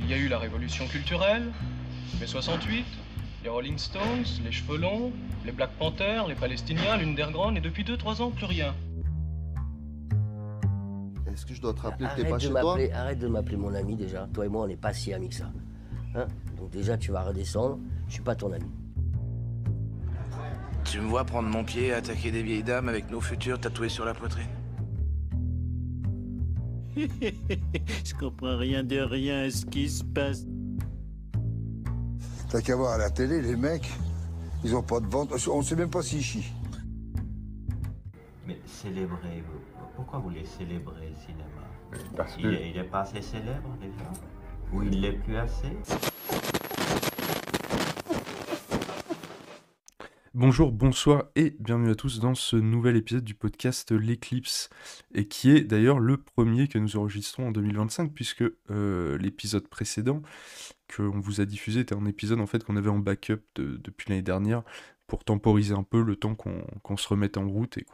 Il y a eu la révolution culturelle, mai 68, les Rolling Stones, les Cheveux Longs, les Black Panthers, les Palestiniens, l'Underground, et depuis 2-3 ans, plus rien. Est-ce que je dois te rappeler que t'es Arrête pas de chez toi? arrête de m'appeler mon ami déjà. Toi et moi, on n'est pas si amis que ça. Hein? Donc déjà, tu vas redescendre. Je suis pas ton ami. Tu me vois prendre mon pied et attaquer des vieilles dames avec nos futurs tatoués sur la poitrine? Je comprends rien de rien à ce qui se passe. T'as qu'à voir à la télé, les mecs, ils ont pas de ventre. On sait même pas s'ils chient. Mais célébrer, pourquoi vous voulez célébrer le cinéma? Parce Il est pas assez célèbre déjà? Ou il l'est plus assez? Bonjour, bonsoir et bienvenue à tous dans ce nouvel épisode du podcast L'Éclipse, et qui est d'ailleurs le premier que nous enregistrons en 2025, puisque l'épisode précédent qu'on vous a diffusé était un épisode en fait qu'on avait en backup depuis l'année dernière, pour temporiser un peu le temps qu'on se remette en route et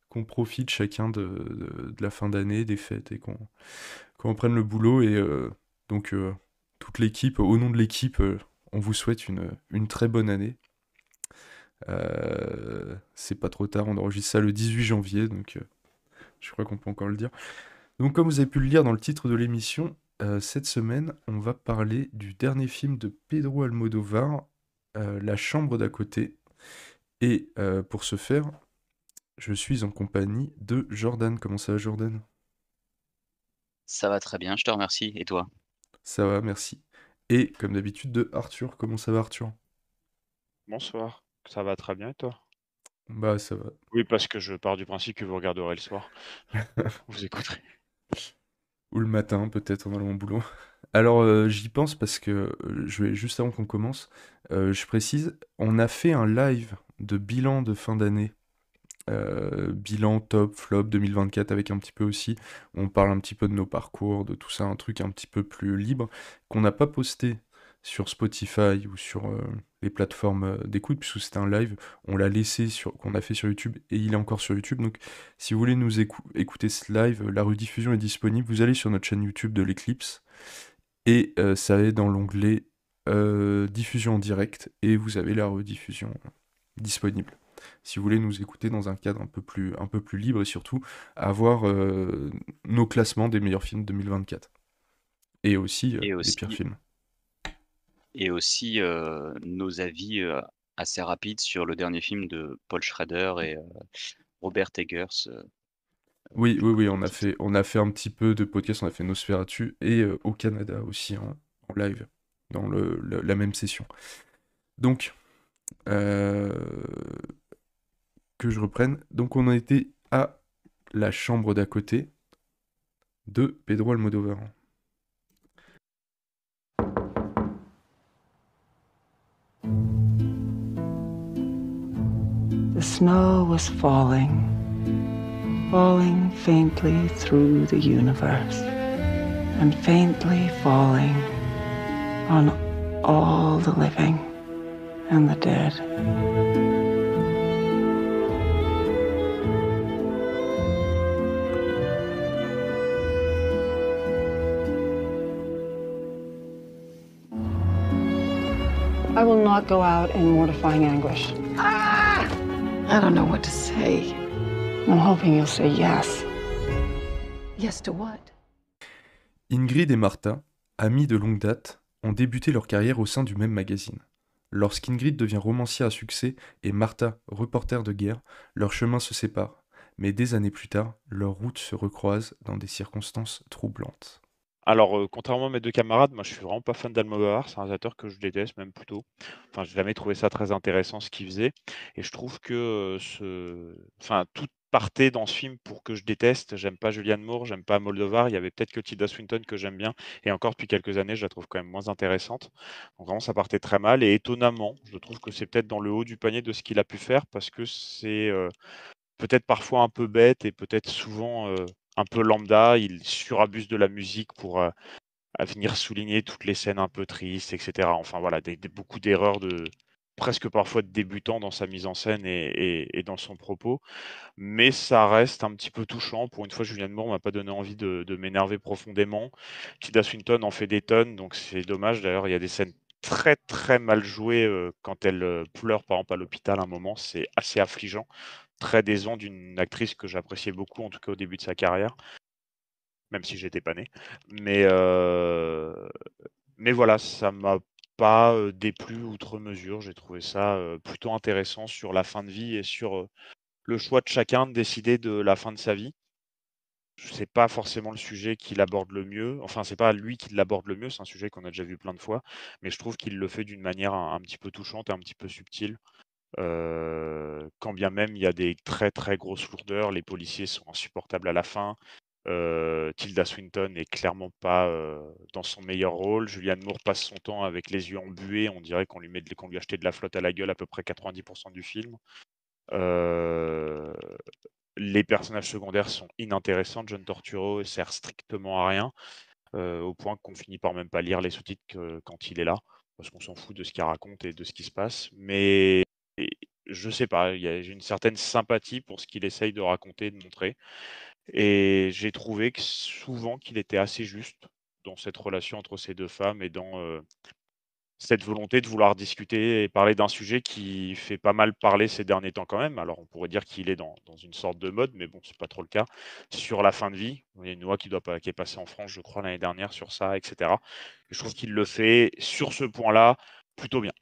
qu'on profite chacun de la fin d'année, des fêtes, et qu'on reprenne le boulot. Et donc toute l'équipe, au nom de l'équipe, on vous souhaite une très bonne année. C'est pas trop tard, on enregistre ça le 18 janvier, donc je crois qu'on peut encore le dire. Donc comme vous avez pu le lire dans le titre de l'émission, cette semaine, on va parler du dernier film de Pedro Almodóvar, La chambre d'à côté. Et pour ce faire, je suis en compagnie de Jordan. Comment ça va, Jordan? Ça va très bien, je te remercie. Et toi? Ça va, merci. Et comme d'habitude, de Arthur. Comment ça va, Arthur? Bonsoir, ça va très bien et toi? Bah ça va. Oui, parce que je pars du principe que vous regarderez le soir. Vous écouterez. Ou le matin, peut-être, en allant au boulot. Alors, j'y pense parce que, juste avant qu'on commence, je précise, on a fait un live de bilan de fin d'année. Bilan top, flop 2024, avec un petit peu aussi, on parle un petit peu de nos parcours, de tout ça, un truc un petit peu plus libre, qu'on n'a pas posté sur Spotify ou sur les plateformes d'écoute, puisque c'était un live, on l'a laissé qu'on a fait sur YouTube, et il est encore sur YouTube. Donc si vous voulez nous écouter ce live, la rediffusion est disponible, vous allez sur notre chaîne YouTube de l'Éclipse, et ça est dans l'onglet diffusion en direct, et vous avez la rediffusion disponible. Si vous voulez nous écouter dans un cadre un peu plus libre, et surtout avoir nos classements des meilleurs films 2024. Et aussi Et les pires aussi, films. et aussi nos avis assez rapides sur le dernier film de Paul Schrader et Robert Eggers. Oui, on a fait un petit peu de podcast, on a fait Nosferatu, et au Canada aussi, en live, dans la même session. Donc, que je reprenne. Donc on a été à La chambre d'à côté de Pedro Almodóvar. The snow was falling faintly through the universe, and faintly falling on all the living and the dead. I will not go out in mortifying anguish. I don't know what to say. I'm hoping you'll say yes. Yes to what? Ingrid et Martha, amies de longue date, ont débuté leur carrière au sein du même magazine. Lorsqu'Ingrid devient romancière à succès et Martha reporter de guerre, leurs chemins se séparent. Mais des années plus tard, leurs routes se recroisent dans des circonstances troublantes. Alors, contrairement à mes deux camarades, moi je suis vraiment pas fan d'Almodovar, c'est un réalisateur que je déteste même plutôt. Enfin, j'ai jamais trouvé ça très intéressant ce qu'il faisait, et je trouve que tout partait dans ce film pour que je déteste. J'aime pas Julianne Moore, j'aime pas Almodovar. Il y avait peut-être que Tilda Swinton que j'aime bien, et encore depuis quelques années, je la trouve quand même moins intéressante. Donc vraiment, ça partait très mal, et étonnamment, je trouve que c'est peut-être dans le haut du panier de ce qu'il a pu faire, parce que c'est peut-être parfois un peu bête et peut-être souvent un peu lambda. Il surabuse de la musique pour à venir souligner toutes les scènes un peu tristes, etc. Enfin voilà, beaucoup d'erreurs presque parfois débutant dans sa mise en scène et dans son propos, mais ça reste un petit peu touchant. Pour une fois, Julianne Moore m'a pas donné envie de m'énerver profondément. Tilda Swinton en fait des tonnes, donc c'est dommage. D'ailleurs, il y a des scènes très, très mal jouées, quand elle, pleure, par exemple, à l'hôpital, à un moment, c'est assez affligeant. Très décevant d'une actrice que j'appréciais beaucoup, en tout cas au début de sa carrière, même si j'étais pas né. Mais, mais voilà, ça m'a pas, déplu outre mesure. J'ai trouvé ça, plutôt intéressant sur la fin de vie et sur, le choix de chacun de décider de la fin de sa vie. C'est pas forcément le sujet qu'il aborde le mieux. Enfin, c'est pas lui qui l'aborde le mieux, c'est un sujet qu'on a déjà vu plein de fois, mais je trouve qu'il le fait d'une manière un petit peu touchante et un petit peu subtile. Quand bien même il y a des très, très grosses lourdeurs, les policiers sont insupportables à la fin. Tilda Swinton est clairement pas, dans son meilleur rôle. Julianne Moore passe son temps avec les yeux embués, on dirait qu'on lui achetait de la flotte à la gueule à peu près 90 du film. Heu Les personnages secondaires sont inintéressants. John Turturro sert strictement à rien, au point qu'on finit par même pas lire les sous-titres quand il est là, parce qu'on s'en fout de ce qu'il raconte et de ce qui se passe. Mais je sais pas, j'ai une certaine sympathie pour ce qu'il essaye de raconter et de montrer. Et j'ai trouvé que souvent qu'il était assez juste dans cette relation entre ces 2 femmes et dans, cette volonté de vouloir discuter et parler d'un sujet qui fait pas mal parler ces derniers temps quand même. Alors on pourrait dire qu'il est dans une sorte de mode, mais bon, c'est pas trop le cas. Sur la fin de vie, il y a une loi qui est passée en France, je crois, l'année dernière sur ça, et cetera. Je trouve qu'il le fait sur ce point-là plutôt bien.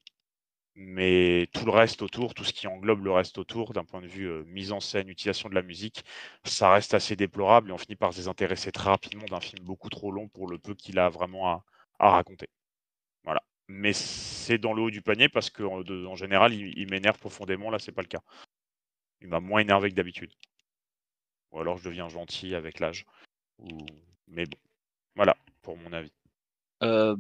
Mais tout le reste autour, tout ce qui englobe le reste autour, d'un point de vue, mise en scène, utilisation de la musique, ça reste assez déplorable et on finit par se désintéresser très rapidement d'un film beaucoup trop long pour le peu qu'il a vraiment à raconter. Voilà. Mais c'est dans le haut du panier parce qu'en général, il m'énerve profondément. Là, c'est pas le cas. Il m'a moins énervé que d'habitude. Ou alors je deviens gentil avec l'âge. Ou... Mais bon, voilà pour mon avis. Heu,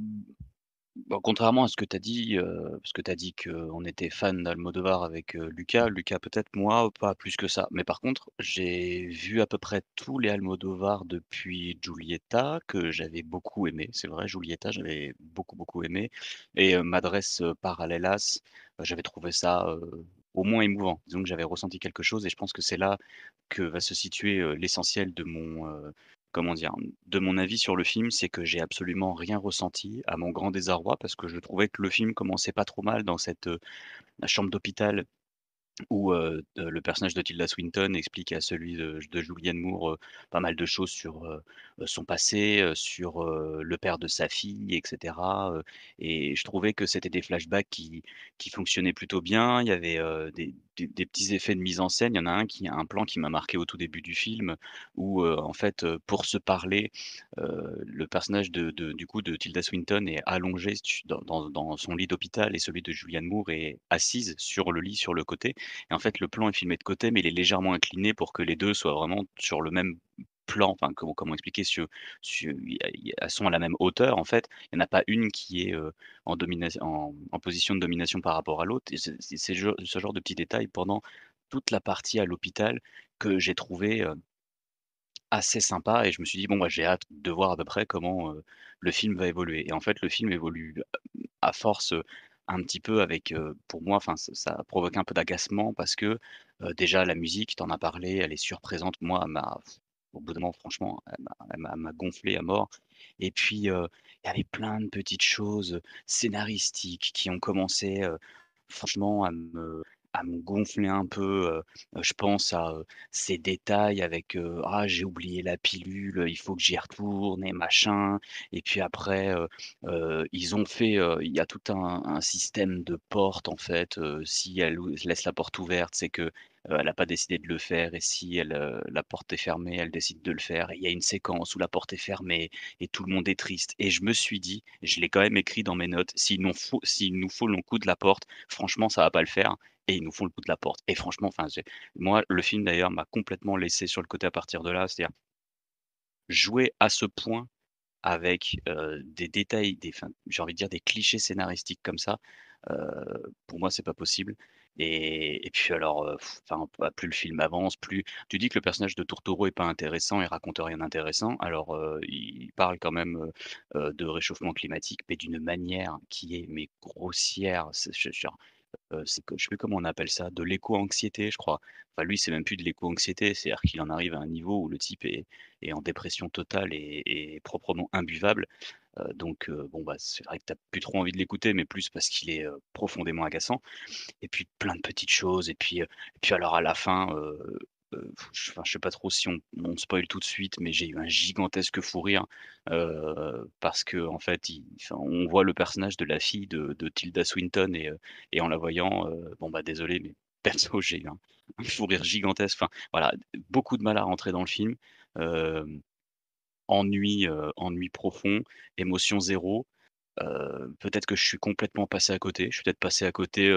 Bah, contrairement à ce que tu as dit, parce que tu as dit qu'on était fan d'Almodovar avec, Lucas. Lucas peut-être, moi pas plus que ça. Mais par contre, j'ai vu à peu près tous les Almodovar depuis Giulietta, que j'avais beaucoup aimé. C'est vrai, Giulietta, j'avais beaucoup, beaucoup aimé et Madres Paralelas, j'avais trouvé ça, au moins émouvant. Disons que j'avais ressenti quelque chose et je pense que c'est là que va se situer, l'essentiel de mon, comment dire? De mon avis sur le film, c'est que j'ai absolument rien ressenti, à mon grand désarroi, parce que je trouvais que le film commençait pas trop mal dans cette, la chambre d'hôpital où, le personnage de Tilda Swinton explique à celui de Julianne Moore, pas mal de choses sur, son passé, sur, le père de sa fille et cetera, et je trouvais que c'était des flashbacks qui fonctionnaient plutôt bien. Il y avait, des petits effets de mise en scène. Il y en a un plan qui m'a marqué au tout début du film où, en fait, pour se parler, le personnage du coup de Tilda Swinton est allongé dans son lit d'hôpital et celui de Julianne Moore est assise sur le lit sur le côté et en fait, le plan est filmé de côté, mais il est légèrement incliné pour que les 2 soient vraiment sur le même plan. Enfin, comment expliquer? Elles sont à la même hauteur, en fait. Il y en a pas une qui est, en position de domination par rapport à l'autre et c'est ce genre de petits détails pendant toute la partie à l'hôpital que j'ai trouvé, assez sympa et je me suis dit: «Bon, bah, j'ai hâte de voir à peu près comment, le film va évoluer» et en fait, le film évolue, à force, un petit peu avec, pour moi, enfin, ça provoque un peu d'agacement parce que, déjà la musique, tu en as parlé, elle est surprésente. Moi, au bout d'un moment, franchement, elle m'a gonflé à mort et puis, il y avait plein de petites choses, scénaristiques qui ont commencé, franchement à me gonfler un peu, je pense à, ces détails avec, «Ah j'ai oublié la pilule, il faut que j'y retourne et machin» et puis après, ils ont fait, il y a tout un système de porte en fait, si elle laisse la porte ouverte, c'est que, elle a pas décidé de le faire et si elle, la porte est fermée, elle décide de le faire et il y a une séquence où la porte est fermée et tout le monde est triste et je me suis dit, je l'ai quand même écrit dans mes notes: «S'il nous faut le coup de la porte, franchement ça va pas le faire et ils nous font le coup de la porte» et franchement, enfin, moi, le film d'ailleurs m'a complètement laissé sur le côté à partir de là. C'est-à-dire jouer à ce point avec, des détails, enfin, j'ai envie de dire des clichés scénaristiques comme ça, pour moi, c'est pas possible et puis alors, enfin, plus le film avance, plus tu dis que le personnage de Turturro est pas intéressant, il raconte rien d'intéressant. Alors, il parle quand même, de réchauffement climatique, mais d'une manière qui est mais grossière. C'est je c'est que je sais plus comment on appelle ça, de l'éco-anxiété, je crois. Enfin, lui, c'est même plus de l'éco-anxiété, c'est-à-dire qu'il en arrive à un niveau où le type est en dépression totale et proprement imbuvable. Bon, bah, c'est vrai que tu plus trop envie de l'écouter, mais plus parce qu'il est, profondément agaçant. Et puis plein de petites choses et puis alors à la fin, je sais pas trop si on spoil tout de suite, mais j'ai eu un gigantesque fou rire, parce qu'en fait, enfin, on voit le personnage de la fille de Tilda Swinton et en la voyant, bon, bah, désolé, mais perso, j'ai eu un fou rire gigantesque. Enfin, voilà, beaucoup de mal à rentrer dans le film, hem, ennui profond, émotion zéro. Peut-être que je suis complètement passé à côté. Je suis peut-être passé à côté,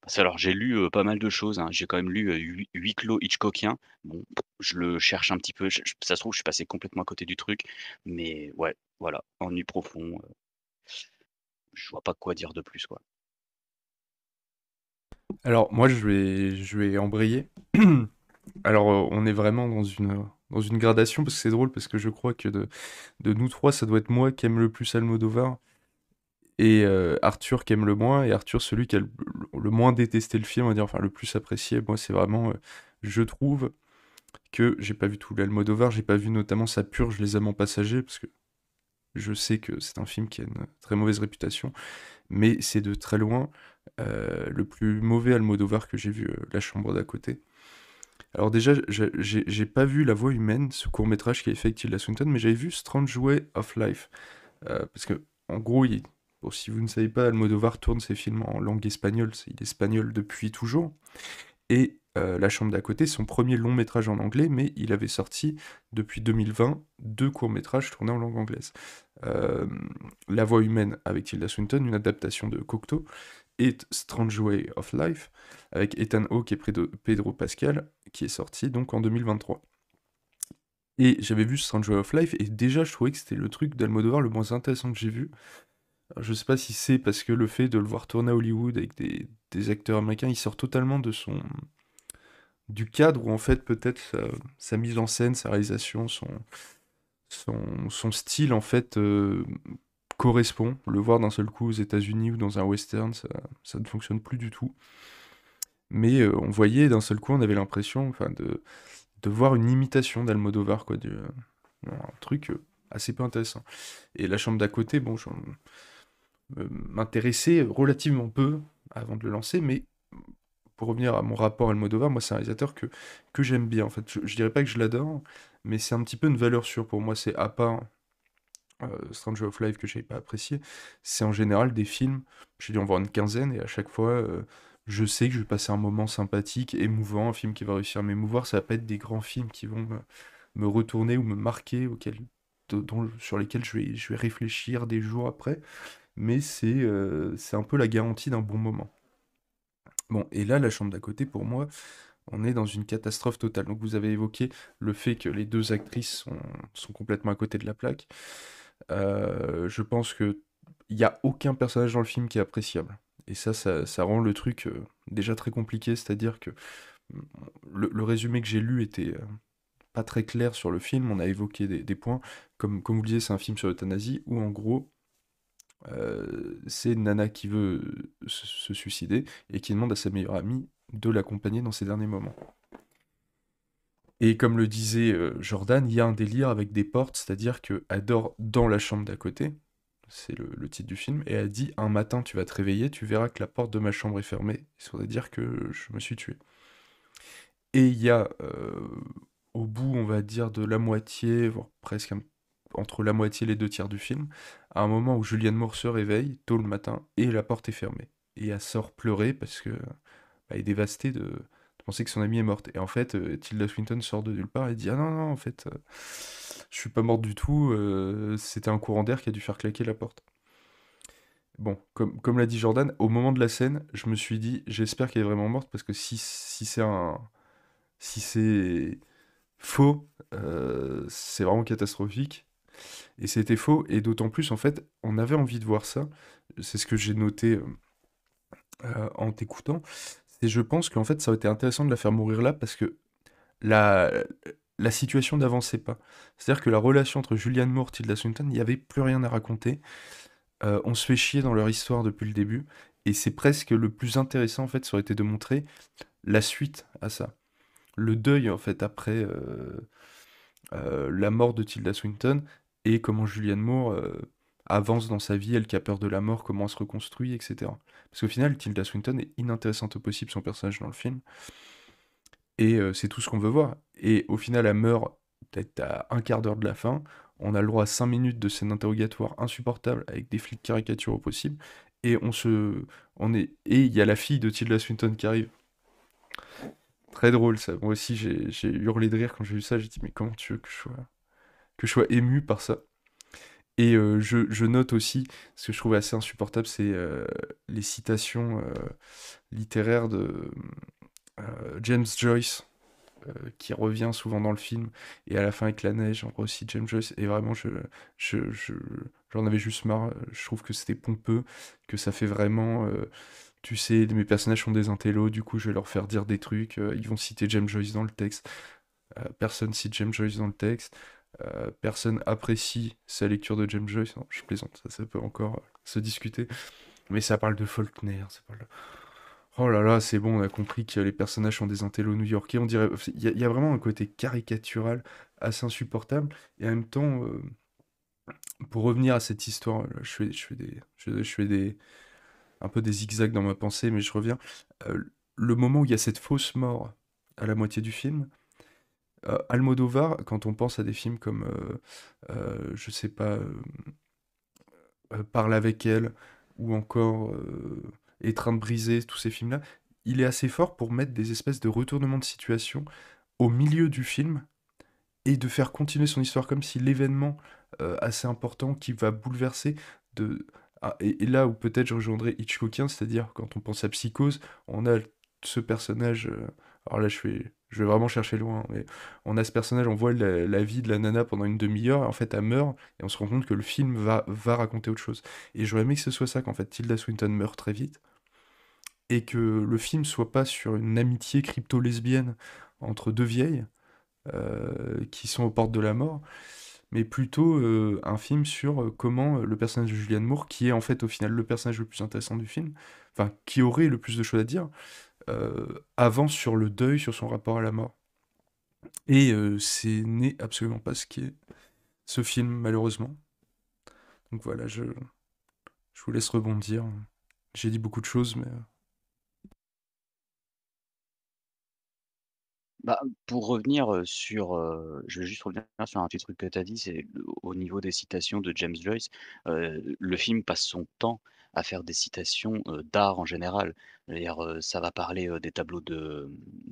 parce que alors j'ai lu, pas mal de choses, hein. J'ai quand même lu, Huis clos Hitchcockien. Bon, je le cherche un petit peu, ça se trouve, je suis passé complètement à côté du truc, mais ouais, voilà, ennui profond, je vois pas quoi dire de plus, quoi. Alors, moi, je vais embrayer. Alors, on est vraiment dans une gradation, parce que c'est drôle, parce que je crois que de nous trois, ça doit être moi qui aime le plus Almodovar, et Arthur qui aime le moins, et Arthur, celui qui a le moins détesté le film, on va dire, enfin, le plus apprécié. Moi, c'est vraiment, je trouve que j'ai pas vu tout l'Almodovar, j'ai pas vu notamment sa purge Les Amants Passagers, parce que je sais que c'est un film qui a une très mauvaise réputation, mais c'est de très loin le plus mauvais Almodovar que j'ai vu, La Chambre d'à côté. Alors déjà, j'ai pas vu La Voix humaine, ce court-métrage qui a fait avec Tilda Swinton, mais j'avais vu Strange Way of Life. Parce que, en gros, bon, si vous ne savez pas, Almodovar tourne ses films en langue espagnole, il est espagnol depuis toujours. Et La Chambre d'à côté, son premier long métrage en anglais, mais il avait sorti depuis 2020 2 courts-métrages tournés en langue anglaise. La Voix humaine avec Tilda Swinton, une adaptation de Cocteau, et Strange Way of Life avec Ethan Hawke et Pedro Pascal, qui est sorti donc en 2023. Et j'avais vu Strange Way of Life, et déjà je trouvais que c'était le truc d'Almodovar le moins intéressant que j'ai vu. Alors, je sais pas si c'est parce que le fait de le voir tourner à Hollywood avec des acteurs américains, il sort totalement du cadre où en fait peut-être sa mise en scène, sa réalisation, son style en fait correspond. Le voir d'un seul coup aux États-Unis ou dans un western, ça ne fonctionne plus du tout. Mais on voyait d'un seul coup, on avait l'impression enfin, de voir une imitation d'Almodovar, quoi, un truc assez peu intéressant. Et La Chambre d'à côté, bon, m'intéressait relativement peu avant de le lancer, mais pour revenir à mon rapport à Almodovar, moi c'est un réalisateur que j'aime bien. En fait, je dirais pas que je l'adore, mais c'est un petit peu une valeur sûre pour moi. C'est à part Stranger of Life que j'ai pas apprécié, c'est en général des films, j'ai dû en voir une quinzaine, et à chaque fois, je sais que je vais passer un moment sympathique, émouvant, un film qui va réussir à m'émouvoir. Ça va pas être des grands films qui vont me retourner ou me marquer, sur lesquels je vais réfléchir des jours après, mais c'est un peu la garantie d'un bon moment. Bon, et là, La Chambre d'à côté, pour moi, on est dans une catastrophe totale. Donc vous avez évoqué le fait que les deux actrices sont complètement à côté de la plaque. Je pense que il n'y a aucun personnage dans le film qui est appréciable. Et ça rend le truc déjà très compliqué, c'est-à-dire que le résumé que j'ai lu était pas très clair sur le film. On a évoqué des points, comme vous le disiez, c'est un film sur l'euthanasie, où en gros, c'est une nana qui veut se suicider, et qui demande à sa meilleure amie de l'accompagner dans ses derniers moments. Et comme le disait Jordan, il y a un délire avec des portes, c'est-à-dire qu'elle dort dans la chambre d'à côté, c'est le titre du film, et elle dit: un matin tu vas te réveiller, tu verras que la porte de ma chambre est fermée, ça veut dire que je me suis tué. Et il y a au bout, on va dire, de la moitié, voire presque entre la moitié et les 2 tiers du film, à un moment où Julianne Moore se réveille tôt le matin et la porte est fermée. Et elle sort pleurer parce que elle est dévastée de penser que son amie est morte. Et en fait, Tilda Swinton sort de nulle part et dit: ah non, non, en fait, je suis pas morte du tout, c'était un courant d'air qui a dû faire claquer la porte. Bon, comme l'a dit Jordan, au moment de la scène, je me suis dit: j'espère qu'elle est vraiment morte, parce que si c'est faux, c'est vraiment catastrophique. Et c'était faux, et d'autant plus, en fait, on avait envie de voir ça. C'est ce que j'ai noté en t'écoutant. Et je pense qu'en fait, ça aurait été intéressant de la faire mourir là, parce que la, la situation n'avançait pas. C'est-à-dire que la relation entre Julianne Moore et Tilda Swinton, il n'y avait plus rien à raconter. On se fait chier dans leur histoire depuis le début. Et c'est presque le plus intéressant, en fait, ça aurait été de montrer la suite à ça. Le deuil, en fait, après la mort de Tilda Swinton, et comment Julianne Moore avance dans sa vie, elle qui a peur de la mort, comment elle se reconstruit, etc. Parce qu'au final, Tilda Swinton est inintéressante au possible, son personnage dans le film, et c'est tout ce qu'on veut voir. Et au final, elle meurt peut-être à un quart d'heure de la fin, on a le droit à 5 minutes de scène d'interrogatoire insupportable, avec des flics caricatures au possible, et et il y a la fille de Tilda Swinton qui arrive. Très drôle ça. Moi aussi j'ai hurlé de rire quand j'ai vu ça. J'ai dit mais comment tu veux que je sois ému par ça. Et je note aussi, ce que je trouvais assez insupportable, c'est les citations littéraires de James Joyce, qui revient souvent dans le film, et à la fin avec la neige, on voit aussi James Joyce, et vraiment j'en avais juste marre. Je trouve que c'était pompeux, que ça fait vraiment tu sais, mes personnages sont des intellos, du coup je vais leur faire dire des trucs, ils vont citer James Joyce dans le texte, personne cite James Joyce dans le texte, personne apprécie sa lecture de James Joyce. Non, je plaisante, ça peut encore se discuter, mais ça parle de Faulkner, ça parle de... Oh là là, c'est bon, on a compris que les personnages sont des intellos new-yorkais, on dirait... Il y a vraiment un côté caricatural assez insupportable, et en même temps, pour revenir à cette histoire, là, je fais des un peu des zigzags dans ma pensée, mais je reviens. Le moment où il y a cette fausse mort à la moitié du film, Almodovar, quand on pense à des films comme, je sais pas, Parle avec elle, ou encore Étreinte brisée, tous ces films-là, il est assez fort pour mettre des espèces de retournements de situation au milieu du film, et de faire continuer son histoire comme si l'événement assez important qui va bouleverser de... et là où peut-être je rejoindrais Hitchcockien, c'est-à-dire quand on pense à Psychose, on a ce personnage, alors là je vais vraiment chercher loin, mais on a ce personnage, on voit la vie de la nana pendant une demi-heure, et en fait elle meurt, et on se rend compte que le film va raconter autre chose. Et j'aurais aimé que ce soit ça, qu'en fait Tilda Swinton meurt très vite, et que le film soit pas sur une amitié crypto-lesbienne entre deux vieilles, qui sont aux portes de la mort, mais plutôt un film sur comment le personnage de Julianne Moore, qui est en fait au final le personnage le plus intéressant du film, enfin qui aurait le plus de choses à dire, avance sur le deuil, sur son rapport à la mort. Et c'est n'est absolument pas ce qui est ce film, malheureusement. Donc voilà, je vous laisse rebondir. J'ai dit beaucoup de choses, mais... Bah, pour revenir, sur, je vais juste revenir sur un petit truc que tu as dit, c'est au niveau des citations de James Joyce, le film passe son temps à faire des citations, d'art en général. C'est-à-dire, ça va parler, des tableaux de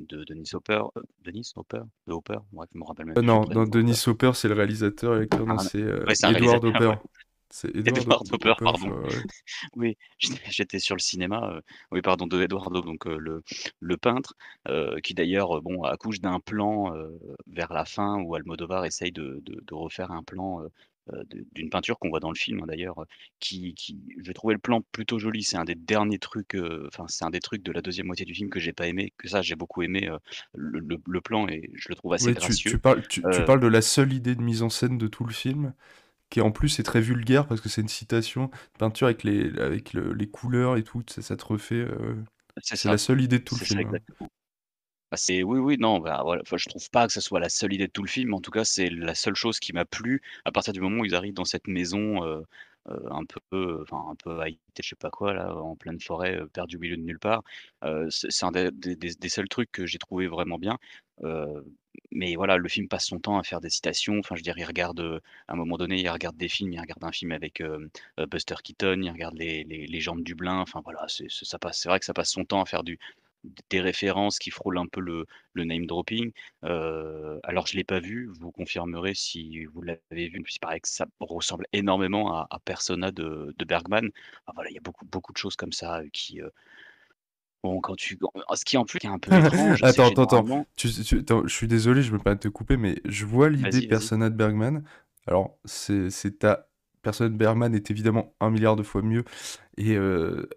Dennis Hopper, Dennis Hopper? De Hopper? Bref, je me rappelle même plus du Non, prénom. Dennis Hopper, c'est le réalisateur et l'acteur, non, Ah, c'est ouais, c'est un Edward réalisateur, Hopper. ouais. C'est Edward Edward Hopper, Hopper, pardon. ouais. Oui, j'étais sur le cinéma, oui pardon, de Edward Hopper, donc le peintre, qui d'ailleurs, bon, accouche d'un plan, vers la fin où Almodovar essaye de refaire un plan, d'une peinture qu'on voit dans le film, hein, d'ailleurs, qui j'ai trouvé le plan plutôt joli. C'est un des derniers trucs, enfin, c'est un des trucs de la deuxième moitié du film que j'ai pas aimé, que ça j'ai beaucoup aimé, le plan, et je le trouve assez Oui, gracieux. tu parles de la seule idée de mise en scène de tout le film, qui en plus est très vulgaire parce que c'est une citation de peinture avec les couleurs et tout, ça te refait. C'est C'est ça, la seule idée de tout le c'est ça film, hein. exactement. Bah, c'est oui, oui, non, bah, voilà, enfin, je trouve pas que ce soit la seule idée de tout le film, en tout cas, c'est la seule chose qui m'a plu à partir du moment où ils arrivent dans cette maison, un peu, enfin, un peu high tech, je sais pas quoi là, en pleine forêt, perdue au milieu de nulle part. C'est un des seuls trucs que j'ai trouvé vraiment bien, heu, mais voilà, le film passe son temps à faire des citations. Enfin, je veux dire, il regarde, à un moment donné, il regarde des films, il regarde un film avec, Buster Keaton, il regarde les gens de Dublin, enfin voilà, ça passe, c'est vrai que ça passe son temps à faire des références qui frôlent un peu le name dropping. Alors je l'ai pas vu, vous confirmerez si vous l'avez vu, il paraît que ça ressemble énormément à Persona de Bergman. Enfin voilà, il y a beaucoup de choses comme ça, qui, bon quand tu ce qui en plus est un peu étrange, c'est que Attends. généralement Attends, je suis désolé, je me permets de te couper, mais je vois l'idée vas-y, vas-y. Persona de Bergman. Alors, Persona de Bergman est évidemment un milliard de fois mieux, et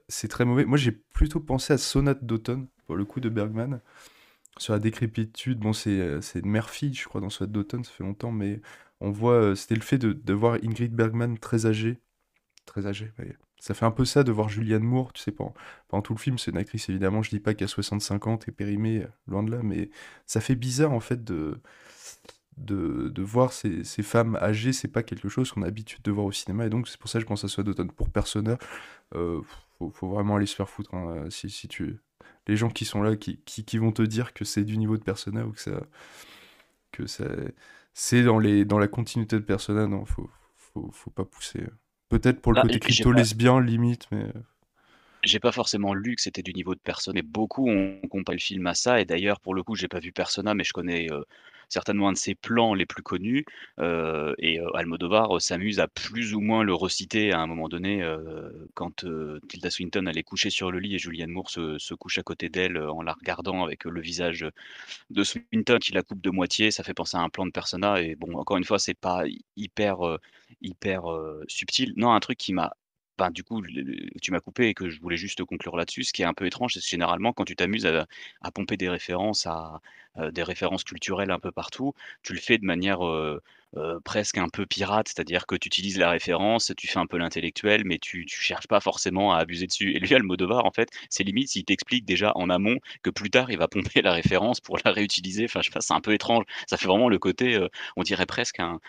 c'est très mauvais. Moi, j'ai plutôt pensé à Sonate d'automne, pour le coup, de Bergman, sur la décrépitude. Bon, c'est une mère-fille, je crois, dans Sonate d'automne, ça fait longtemps, mais on voit, c'était le fait de voir Ingrid Bergman très âgée, ouais, Ça fait un peu ça de voir Julianne Moore, tu sais, pendant tout le film, c'est une actrice, évidemment, je dis pas qu'à 65 ans, t'es périmée, loin de là, mais ça fait bizarre, en fait, de voir ces femmes âgées, c'est pas quelque chose qu'on a l'habitude de voir au cinéma, et donc c'est pour ça que je pense à ça d'automne. Pour Persona, euh, faut vraiment aller se faire foutre, hein, si tu... Les gens qui sont là, qui vont te dire que c'est du niveau de Persona, ou que ça, c'est dans la continuité de Persona, non, faut pas pousser. Peut-être pour le Bah, côté j'ai pas crypto-lesbien, limite, mais... j'ai pas forcément lu que c'était du niveau de Persona, mais beaucoup ont comparé le film à ça et d'ailleurs, pour le coup, j'ai pas vu Persona, mais je connais, certainement un de ses plans les plus connus, Almodovar, s'amuse à plus ou moins le reciter à un moment donné, quand, Tilda Swinton, elle est couchée sur le lit et Julianne Moore se couche à côté d'elle, en la regardant avec, le visage, de Swinton qui la coupe de moitié. Ça fait penser à un plan de Persona et bon, encore une fois, c'est pas hyper subtil. Non, un truc qui m'a enfin, du coup, tu m'as coupé et que je voulais juste conclure là-dessus. Ce qui est un peu étrange, c'est que généralement, quand tu t'amuses à pomper des références des références culturelles un peu partout, tu le fais de manière, presque un peu pirate. C'est-à-dire que tu utilises la référence, tu fais un peu l'intellectuel, mais tu cherches pas forcément à abuser dessus et lui, Almodovar, en fait, c'est limite s'il t'explique déjà en amont que plus tard, il va pomper la référence pour la réutiliser. Enfin, je sais pas, c'est un peu étrange. Ça fait vraiment le côté, on dirait presque un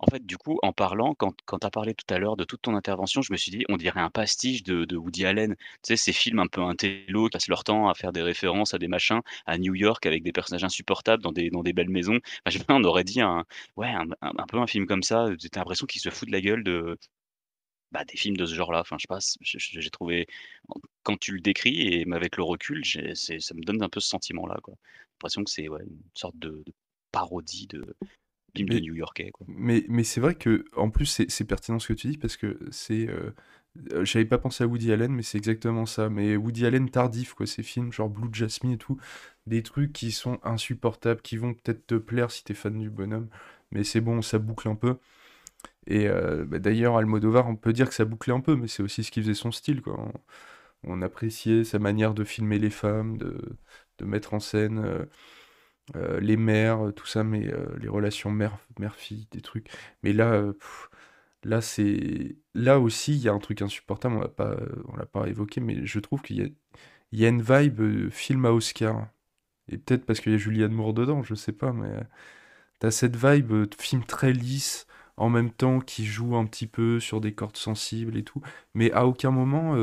en fait, du coup, en parlant, quand tu as parlé tout à l'heure de toute ton intervention, je me suis dit: «On dirait un pastiche de Woody Allen». Tu sais, ces films un peu intello qui passent leur temps à faire des références à des machins, à New York avec des personnages insupportables dans des belles maisons. Enfin, je sais pas, on aurait dit un peu un film comme ça, tu as l'impression qu'il se fout de la gueule des films de ce genre-là. Enfin, je sais pas, j'ai trouvé quand tu le décris et mais avec le recul, ça me donne un peu ce sentiment-là, quoi. L'impression que c'est, ouais, une sorte de parodie de film de Mais, New-Yorkais, quoi. mais c'est vrai que, en plus, c'est pertinent ce que tu dis, parce que j'avais pas pensé à Woody Allen, mais c'est exactement ça. Mais Woody Allen tardif, quoi, ces films, genre Blue Jasmine et tout, des trucs qui sont insupportables, qui vont peut-être te plaire si t'es fan du bonhomme, mais c'est bon, ça boucle un peu. Et d'ailleurs, Almodovar, on peut dire que ça bouclait un peu, mais c'est aussi ce qui faisait son style, quoi. On appréciait sa manière de filmer les femmes, de mettre en scène les mères, tout ça, mais les relations mère-fille, des trucs. Mais là, là aussi, il y a un truc insupportable, on l'a pas évoqué, mais je trouve qu'il y a une vibe film à Oscar. Et peut-être parce qu'il y a Julianne Moore dedans, je sais pas, mais t'as cette vibe de film très lisse, en même temps qui joue un petit peu sur des cordes sensibles et tout, mais à aucun moment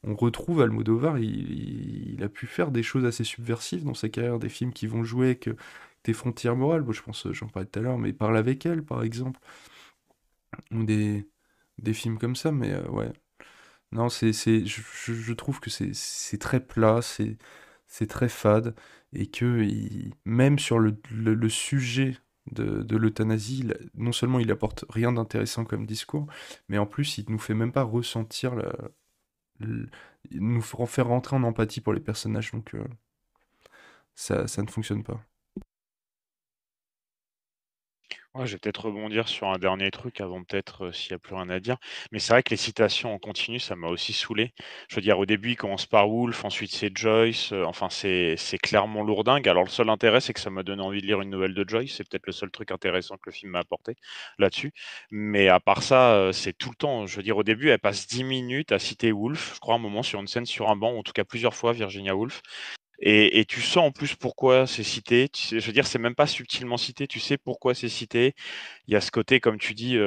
on retrouve Almodovar, il a pu faire des choses assez subversives dans sa carrière, des films qui vont jouer avec des frontières morales. Bon, je pense, j'en parlais tout à l'heure, mais Parle avec elle, par exemple, ou des films comme ça, mais ouais. Non, je trouve que c'est très plat, c'est très fade, et que même sur le sujet de l'euthanasie, non seulement il apporte rien d'intéressant comme discours, mais en plus il nous fait même pas ressentir le- il nous fait rentrer en empathie pour les personnages, donc ça ne fonctionne pas. Ouais, je vais peut-être rebondir sur un dernier truc avant peut-être, s'il y a plus rien à dire. Mais c'est vrai que les citations en continu, ça m'a aussi saoulé. Je veux dire, au début, il commence par Woolf, ensuite c'est Joyce, enfin c'est clairement lourdingue. Alors le seul intérêt, c'est que ça m'a donné envie de lire une nouvelle de Joyce. C'est peut-être le seul truc intéressant que le film m'a apporté là-dessus. Mais à part ça, c'est tout le temps. Je veux dire, au début, elle passe 10 minutes à citer Woolf, je crois, à un moment sur une scène sur un banc, ou en tout cas plusieurs fois, Virginia Woolf. Et tu sens en plus pourquoi c'est cité. Je veux dire, c'est même pas subtilement cité, tu sais pourquoi c'est cité. Il y a ce côté, comme tu dis,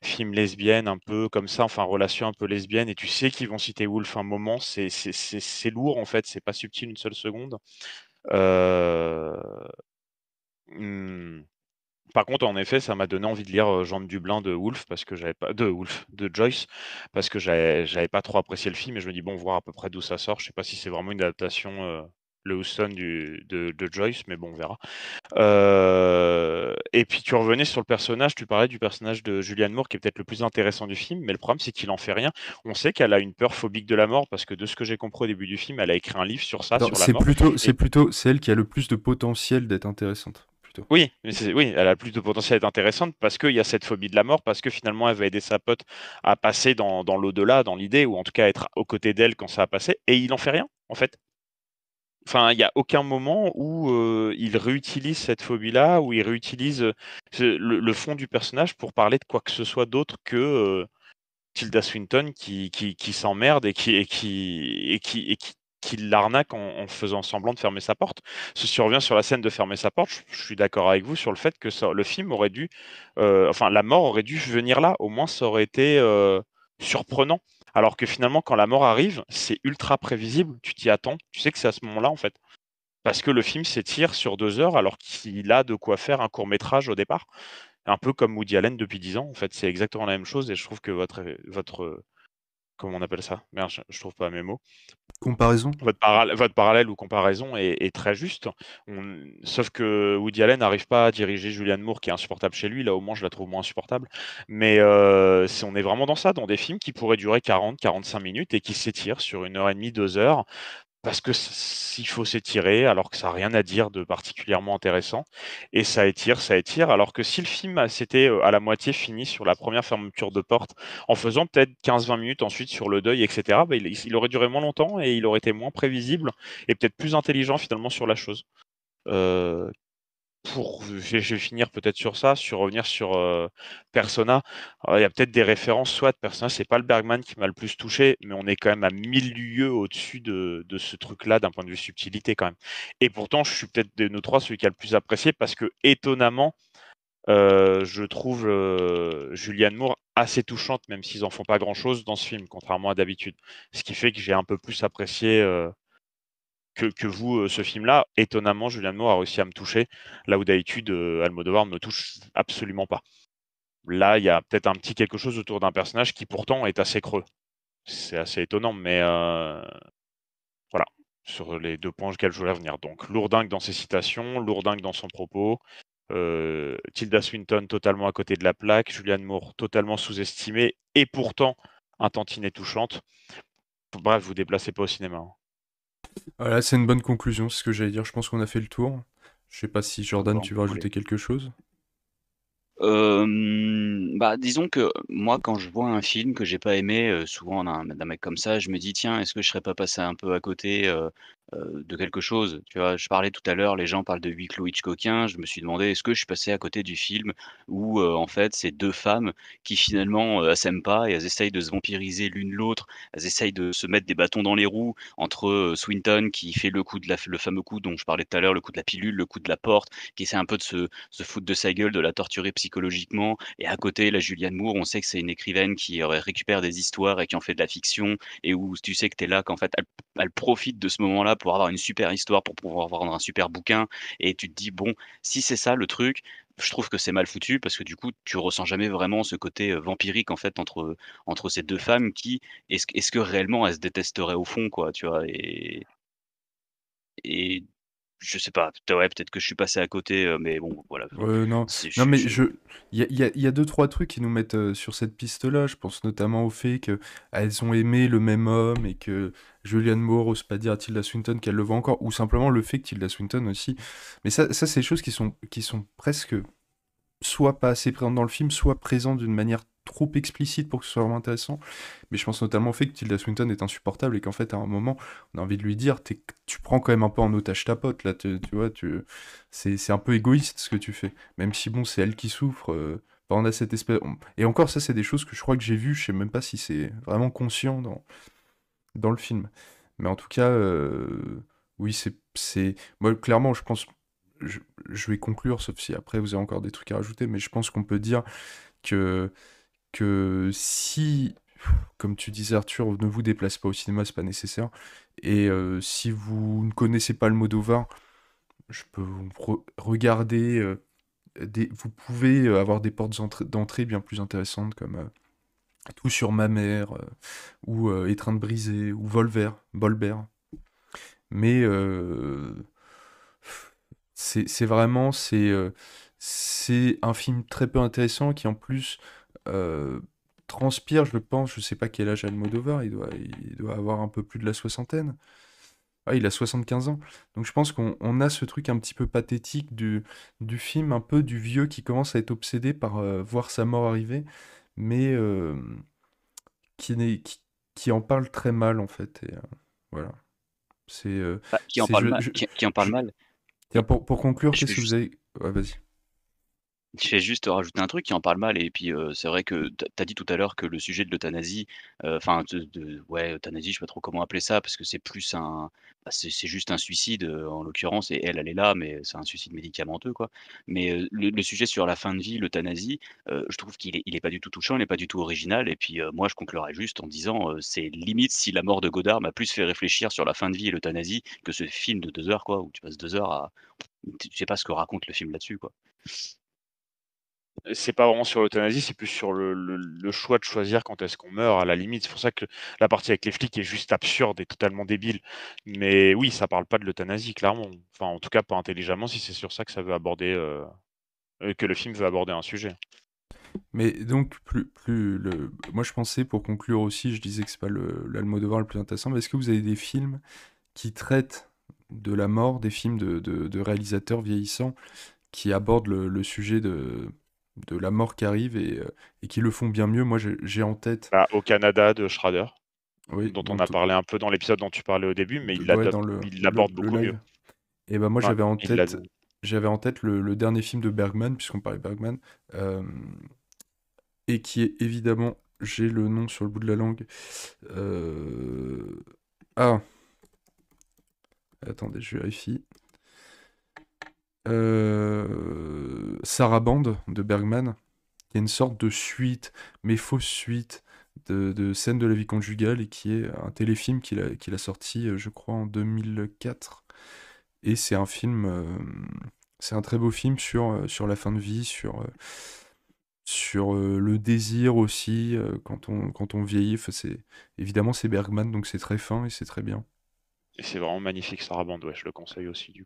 film lesbienne, un peu comme ça, enfin relation un peu lesbienne, et tu sais qu'ils vont citer Wolf un moment, c'est lourd en fait, c'est pas subtil une seule seconde. Euh, hmm, Par contre, en effet, ça m'a donné envie de lire Jean de Dublin de Wolf parce que de Joyce, parce que j'avais pas trop apprécié le film et je me dis bon, voir à peu près d'où ça sort. Je sais pas si c'est vraiment une adaptation le Houston de Joyce, mais bon, on verra. Et puis tu revenais sur le personnage, tu parlais du personnage de Julianne Moore qui est peut-être le plus intéressant du film, mais le problème c'est qu'il en fait rien. On sait qu'elle a une peur phobique de la mort parce que de ce que j'ai compris au début du film, elle a écrit un livre sur ça, Non, sur la mort. c'est elle qui a le plus de potentiel d'être intéressante, plutôt. Oui, oui, elle a plus de potentiel d'être intéressante parce qu'il y a cette phobie de la mort, parce que finalement elle va aider sa pote à passer dans l'au-delà, dans l'idée, ou en tout cas être aux côtés d'elle quand ça a passé, et il en fait rien en fait. Enfin, il y a aucun moment où il réutilise cette phobie-là, où il réutilise le fond du personnage pour parler de quoi que ce soit d'autre Tilda Swinton qui s'emmerde qui l'arnaque en faisant semblant de fermer sa porte. Si on revient sur la scène de fermer sa porte, je suis d'accord avec vous sur le fait que le film aurait dû, enfin la mort aurait dû venir là. Au moins ça aurait été surprenant. Alors que finalement, quand la mort arrive, c'est ultra prévisible. Tu t'y attends. Tu sais que c'est à ce moment-là en fait. Parce que le film s'étire sur 2 heures alors qu'il a de quoi faire un court métrage au départ. Un peu comme Woody Allen depuis 10 ans, en fait, c'est exactement la même chose et je trouve que votre comment on appelle ça? Merde, je trouve pas mes mots. Comparaison? Votre parallèle ou comparaison est très juste. Sauf que Woody Allen n'arrive pas à diriger Julianne Moore qui est insupportable chez lui, là au moins je la trouve moins insupportable. Mais on est vraiment dans ça, dans des films qui pourraient durer 40-45 minutes et qui s'étirent sur 1h30, 2 heures. Parce que s'il faut s'étirer, alors que ça n'a rien à dire de particulièrement intéressant, et ça étire, alors que si le film s'était à la moitié fini sur la première fermeture de porte, en faisant peut-être 15-20 minutes ensuite sur le deuil, etc., bah, il aurait duré moins longtemps et il aurait été moins prévisible et peut-être plus intelligent finalement sur la chose. Je vais finir peut-être sur ça, revenir sur Persona. Il y a peut-être des références, soit Persona, c'est pas le Bergman qui m'a le plus touché, mais on est quand même à 1000 lieues au-dessus de ce truc-là d'un point de vue subtilité quand même. Et pourtant, je suis peut-être de nous trois celui qui a le plus apprécié parce que étonnamment, je trouve Julianne Moore assez touchante, même s'ils en font pas grand-chose dans ce film, contrairement à d'habitude. Ce qui fait que j'ai un peu plus apprécié que vous, ce film-là. Étonnamment, Julianne Moore a réussi à me toucher, là où d'habitude, Almodovar ne me touche absolument pas. Là, il y a peut-être un petit quelque chose autour d'un personnage qui pourtant est assez creux. C'est assez étonnant, mais voilà, sur les 2 points auxquels je voulais revenir. Donc, lourdingue dans ses citations, lourdingue dans son propos, Tilda Swinton totalement à côté de la plaque, Julianne Moore totalement sous-estimée, et pourtant un tantinet touchante. Bref, vous déplacez pas au cinéma. Hein. Voilà, c'est une bonne conclusion, c'est ce que j'allais dire. Je pense qu'on a fait le tour. Je sais pas si Jordan, tu veux rajouter quelque chose? Disons que moi, quand je vois un film que j'ai pas aimé, souvent d'un mec comme ça, je me dis: «Tiens, est-ce que je serais pas passé un peu à côté, de quelque chose?» Tu vois? Je parlais tout à l'heure, les gens parlent de huis clos hitchcockien. Je me suis demandé: «Est-ce que je suis passé à côté du film où, en fait, c'est 2 femmes qui finalement, elles s'aiment pas et elles essayent de se vampiriser l'une l'autre. Elles essayent de se mettre des bâtons dans les roues entre, Swinton qui fait le fameux coup dont je parlais tout à l'heure, le coup de la pilule, le coup de la porte, qui essaie un peu de se foutre de sa gueule, de la torturer psychologiquement. Et à côté, la Julianne Moore, on sait que c'est une écrivaine qui récupère des histoires et qui en fait de la fiction, et où tu sais que tu es là, qu'en fait, elle profite de ce moment-là pour avoir une super histoire, pour pouvoir vendre un super bouquin. Et tu te dis, bon, si c'est ça le truc, je trouve que c'est mal foutu parce que du coup, tu ressens jamais vraiment ce côté vampirique en fait entre ces 2 femmes qui, est-ce que réellement elles se détesteraient au fond, quoi, tu vois? Et je sais pas, ouais, peut-être que je suis passé à côté, mais bon, voilà, Non, c'est non, mais je il y a 2-3 trucs qui nous mettent sur cette piste-là. Je pense notamment au fait qu'elles ont aimé le même homme et que Julianne Moore ose pas dire à Tilda Swinton qu'elle le voit encore, ou simplement le fait que Tilda Swinton aussi. Mais ça c'est des choses qui sont presque soit pas assez présentes dans le film, soit présentes d'une manière trop explicite pour que ce soit vraiment intéressant. Mais je pense notamment au fait que Tilda Swinton est insupportable et qu'en fait, à un moment, on a envie de lui dire, tu prends quand même un peu en otage ta pote, là, tu vois, c'est un peu égoïste ce que tu fais. Même si, bon, c'est elle qui souffre, on a cette espèce... Et encore, ça, c'est des choses que je crois que j'ai vues, je sais même pas si c'est vraiment conscient dans le film. Mais en tout cas, oui, moi, clairement, je pense... Je vais conclure, sauf si après vous avez encore des trucs à rajouter, mais je pense qu'on peut dire que si, comme tu disais Arthur, ne vous déplacez pas au cinéma, c'est pas nécessaire. Et si vous ne connaissez pas le Almodovar, je peux vous regarder. Vous pouvez avoir des portes d'entrée bien plus intéressantes comme Tout sur ma mère, ou Étreinte brisée, ou Volbert. Mais c'est vraiment c'est un film très peu intéressant qui en plus transpire, je pense, je sais pas quel âge a Almodovar, il doit avoir un peu plus de la soixantaine. Ah, il a 75 ans. Donc je pense qu'on a ce truc un petit peu pathétique du film, un peu du vieux qui commence à être obsédé par voir sa mort arriver, mais qui en parle très mal en fait. Et voilà. C'est qui en parle mal. Tiens, pour conclure, Je qu'est-ce vais que vous juste avez... Ouais, vas-y. Je vais juste rajouter un truc qui en parle mal et puis, c'est vrai que tu as dit tout à l'heure que le sujet de l'euthanasie, enfin de ouais, euthanasie, je sais pas trop comment appeler ça parce que c'est plus un bah, c'est juste un suicide, en l'occurrence et elle est là, mais c'est un suicide médicamenteux, quoi. Mais, le sujet sur la fin de vie, l'euthanasie, je trouve qu'il est pas du tout touchant, il est pas du tout original et puis, moi je conclurai juste en disant, c'est limite si la mort de Godard m'a plus fait réfléchir sur la fin de vie et l'euthanasie que ce film de 2 heures, quoi, où tu passes 2 heures à tu sais pas ce que raconte le film là-dessus, quoi. C'est pas vraiment sur l'euthanasie, c'est plus sur le choix de choisir quand est-ce qu'on meurt, à la limite. C'est pour ça que la partie avec les flics est juste absurde et totalement débile. Mais oui, ça parle pas de l'euthanasie, clairement. Enfin, en tout cas, pas intelligemment, si c'est sur ça que ça veut aborder, que le film veut aborder un sujet. Mais donc, moi je pensais, pour conclure aussi, je disais que c'est pas l'Almodovar le plus intéressant, mais est-ce que vous avez des films qui traitent de la mort, des films de réalisateurs vieillissants qui abordent le sujet de la mort qui arrive et qui le font bien mieux? Moi j'ai en tête, Bah, Au Canada de Schrader, oui, dont on a parlé un peu dans l'épisode dont tu parlais au début, mais ouais, dans il l'aborde le beaucoup mieux. live. Et ben moi Ouais, j'avais en tête le dernier film de Bergman, puisqu'on parlait Bergman, euh, et qui est évidemment, j'ai le nom sur le bout de la langue. Ah, attendez, je vérifie. Saraband de Bergman, qui est une sorte de suite, mais fausse suite, de scènes de la vie conjugale, et qui est un téléfilm qu'il a sorti, je crois, en 2004. Et c'est un film, c'est un très beau film sur la fin de vie, sur le désir aussi, quand on vieillit. Enfin, évidemment, c'est Bergman, donc c'est très fin et c'est très bien. Et c'est vraiment magnifique, Sarabande, ouais, je le conseille aussi, du coup.